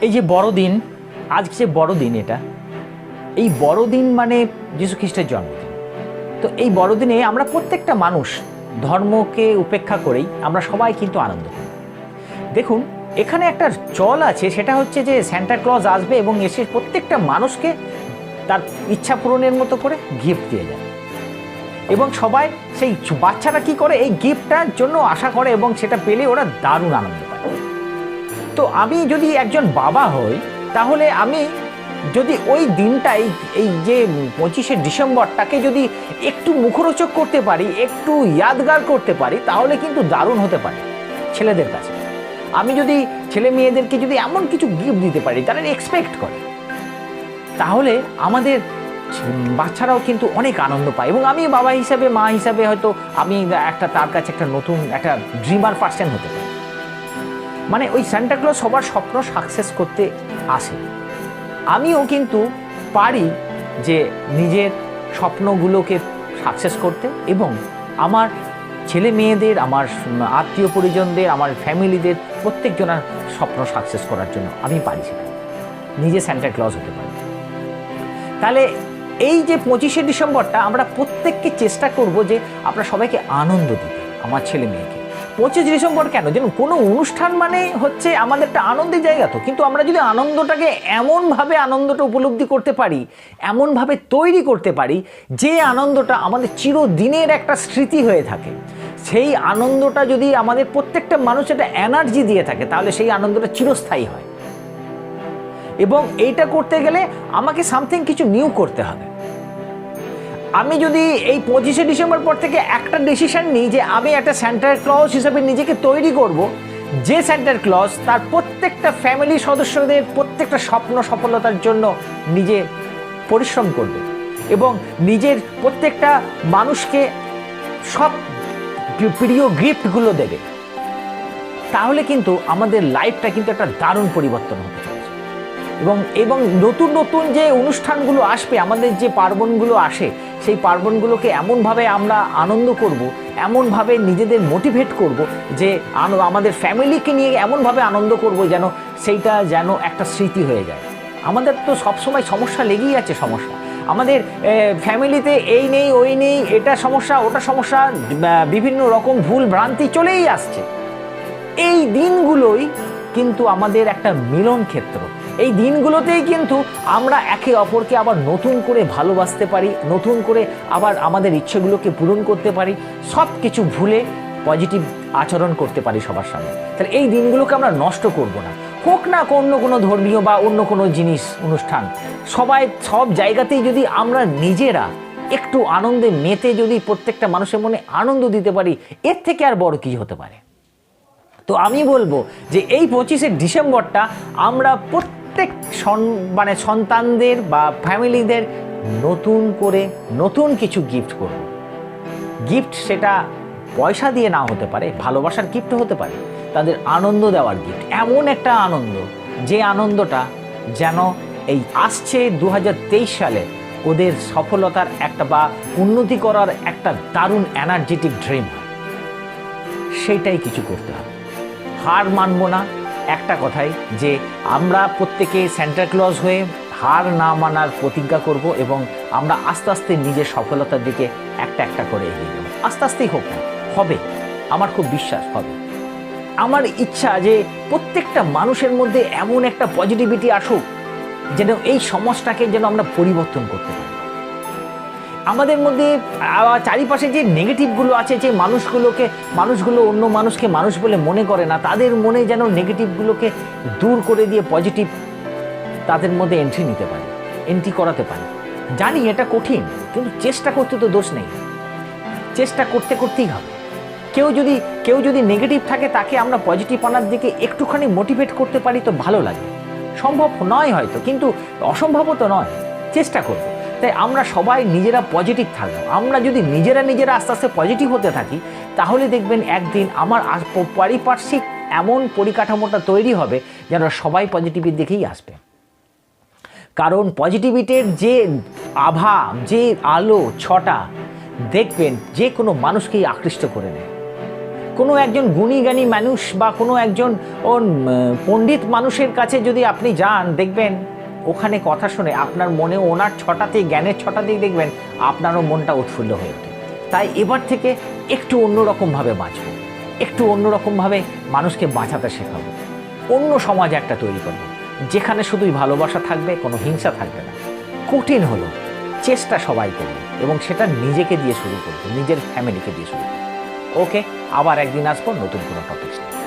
এই যে বড়দিন, আজকে যে বড়দিন, এটা এই বড়দিন মানে যীশু খ্রিস্টের জন্মদিন। তো এই বড়দিনে আমরা প্রত্যেকটা মানুষ ধর্মকে উপেক্ষা করেই আমরা সবাই কিন্তু আনন্দ করি। দেখুন, এখানে একটা চল আছে, সেটা হচ্ছে যে সান্টা ক্লজ আসবে এবং এসে প্রত্যেকটা মানুষকে তার ইচ্ছা পূরণের মতো করে গিফট দিয়ে যায় এবং সবাই সেই বাচ্চারা কি করে, এই গিফটটার জন্য আশা করে এবং সেটা পেলে ওরা দারুণ আনন্দ পায়। তো আমি যদি একজন বাবা হই, তাহলে আমি যদি ওই দিনটাই, এই যে 25শে ডিসেম্বরটাকে যদি একটু মুখরোচক করতে পারি, একটু ইয়াদগার করতে পারি, তাহলে কিন্তু দারুণ হতে পারে ছেলেদের কাছে। আমি যদি ছেলে মেয়েদেরকে যদি এমন কিছু গিফট দিতে পারি, তারা এক্সপেক্ট করে, তাহলে আমাদের বাচ্চারাও কিন্তু অনেক আনন্দ পায়। এবং আমি বাবা হিসাবে, মা হিসাবে হয়তো আমি একটা তার কাছে একটা নতুন একটা ড্রিমার পার্সন হতে পারি। মানে ওই সান্টা ক্লজ সবার স্বপ্ন সাকসেস করতে আসে। আমিও কিন্তু পারি যে নিজের স্বপ্নগুলোকে সাকসেস করতে এবং আমার ছেলে মেয়েদের, আমার আত্মীয় পরিজনদের, আমার ফ্যামিলিদের প্রত্যেকজনের স্বপ্ন সাকসেস করার জন্য আমি পারি সেটা, নিজে সান্টা ক্লজ হতে পারি। তাহলে এই যে 25শে ডিসেম্বরটা আমরা প্রত্যেককে চেষ্টা করব যে আমরা সবাইকে আনন্দ দিতে, আমার ছেলে মেয়েকে। 25 ডিসেম্বর কেন, যেন কোনো অনুষ্ঠান মানে হচ্ছে আমাদের একটা আনন্দের জায়গা, তো কিন্তু আমরা যদি আনন্দটাকে এমনভাবে আনন্দটা উপলব্ধি করতে পারি, এমনভাবে তৈরি করতে পারি যে আনন্দটা আমাদের চিরদিনের একটা স্মৃতি হয়ে থাকে, সেই আনন্দটা যদি আমাদের প্রত্যেকটা মানুষ একটা এনার্জি দিয়ে থাকে, তাহলে সেই আনন্দটা চিরস্থায়ী হয়। এবং এইটা করতে গেলে আমাকে সামথিং কিছু নিউ করতে হবে। আমি যদি এই 25শে ডিসেম্বর পর থেকে একটা ডিসিশন নিই যে আমি একটা সান্টা ক্লজ হিসেবে নিজেকে তৈরি করব, যে সান্টা ক্লজ তার প্রত্যেকটা ফ্যামিলি সদস্যদের প্রত্যেকটা স্বপ্ন সফলতার জন্য নিজে পরিশ্রম করবে এবং নিজের প্রত্যেকটা মানুষকে সব প্রিয় গিফটগুলো দেবে, তাহলে কিন্তু আমাদের লাইফটা কিন্তু একটা দারুণ পরিবর্তন হবে। এবং নতুন নতুন যে অনুষ্ঠানগুলো আসবে, আমাদের যে পার্বণগুলো আসে, সেই পার্বণগুলোকে এমনভাবে আমরা আনন্দ করব, এমনভাবে নিজেদের মোটিভেট করব যে আমাদের ফ্যামিলিকে নিয়ে এমনভাবে আনন্দ করব যেন সেইটা যেন একটা স্মৃতি হয়ে যায়। আমাদের তো সবসময় সমস্যা লেগেই আছে, সমস্যা আমাদের ফ্যামিলিতে এই নেই, ওই নেই, এটা সমস্যা, ওটা সমস্যা, বিভিন্ন রকম ভুল ভ্রান্তি চলেই আসছে। এই দিনগুলোই কিন্তু আমাদের একটা মিলন ক্ষেত্র। এই দিনগুলোতেই কিন্তু আমরা একে অপরকে আবার নতুন করে ভালোবাসতে পারি, নতুন করে আবার আমাদের ইচ্ছেগুলোকে পূরণ করতে পারি, সব কিছু ভুলে পজিটিভ আচরণ করতে পারি সবার সামনে। তাহলে এই দিনগুলোকে আমরা নষ্ট করব না, হোক না অন্য কোনো ধর্মীয় বা অন্য কোনো জিনিস অনুষ্ঠান, সব জায়গাতেই যদি আমরা নিজেরা একটু আনন্দে মেতে যদি প্রত্যেকটা মানুষের মনে আনন্দ দিতে পারি, এর থেকে আর বড় কী হতে পারে। তো আমি বলবো যে এই 25শে ডিসেম্বরটা আমরা প্রত্যেক সন্তানদের বা ফ্যামিলিদের নতুন করে নতুন কিছু গিফট করব। গিফট সেটা পয়সা দিয়ে না হতে পারে, ভালোবাসার গিফটও হতে পারে, তাদের আনন্দ দেওয়ার গিফট, এমন একটা আনন্দ যে আনন্দটা যেন এই আসছে 2023 সালে ওদের সফলতার একটা বা উন্নতি করার একটা দারুণ এনার্জেটিক ড্রিম হয়। সেইটাই কিছু করতে হবে, হার মানব না। একটা কথাই যে আমরা প্রত্যেকে সান্টা ক্লজ হয়ে হার না মানার প্রতিজ্ঞা করব এবং আমরা আস্তে আস্তে নিজের সফলতার দিকে একটা একটা করে এগিয়ে যাব। আস্তে আস্তেই হোক না, হবে, আমার খুব বিশ্বাস হবে। আমার ইচ্ছা যে প্রত্যেকটা মানুষের মধ্যে এমন একটা পজিটিভিটি আসুক যেন এই সমাজটাকে যেন আমরা পরিবর্তন করতে পারি। আমাদের মধ্যে চারিপাশে যে নেগেটিভগুলো আছে, যে মানুষগুলো অন্য মানুষকে মানুষ বলে মনে করে না, তাদের মনে যেন নেগেটিভগুলোকে দূর করে দিয়ে পজিটিভ তাদের মধ্যে এন্ট্রি করাতে পারি। জানি এটা কঠিন, কিন্তু চেষ্টা করতে তো দোষ নেই, চেষ্টা করতেই হবে। কেউ যদি নেগেটিভ থাকে, তাকে আমরা পজিটিভ আনার দিকে একটুখানি মোটিভেট করতে পারি তো ভালো লাগে। সম্ভব নয় হয়তো, কিন্তু অসম্ভবও তো নয়, চেষ্টা করব। তাই আমরা সবাই নিজেরা পজিটিভ থাকবো। আমরা যদি নিজেরা আস্তে আস্তে পজিটিভ হতে থাকি, তাহলে দেখবেন একদিন আমার পারিপার্শ্বিক এমন পরিকাঠামোটা তৈরি হবে যেন সবাই পজিটিভের দিকেই আসবে। কারণ পজিটিভিটির যে আভা, যে আলো ছটা, দেখবেন যে কোনো মানুষকেই আকৃষ্ট করে নেয়। কোনো একজন গুণী জ্ঞানী মানুষ বা কোনো একজন পণ্ডিত মানুষের কাছে যদি আপনি যান, দেখবেন ওখানে কথা শুনে আপনার মনে ওনার ছটাতেই, জ্ঞানের ছটাতেই দেখবেন আপনারও মনটা উৎফুল্ল হয়ে ওঠে। তাই এবার থেকে একটু অন্যরকমভাবে বাঁচবো, একটু অন্যরকমভাবে মানুষকে বাঁচাতে শেখাবো। অন্য সমাজ একটা তৈরি করবো, যেখানে শুধুই ভালোবাসা থাকবে, কোনো হিংসা থাকবে না। কঠিন হলো, চেষ্টা সবাই করবে, এবং সেটা নিজেকে দিয়ে শুরু করবে, নিজের ফ্যামিলিকে দিয়ে শুরু করবে। ওকে, আবার একদিন আসবো নতুন কোনো টপিক নিয়ে।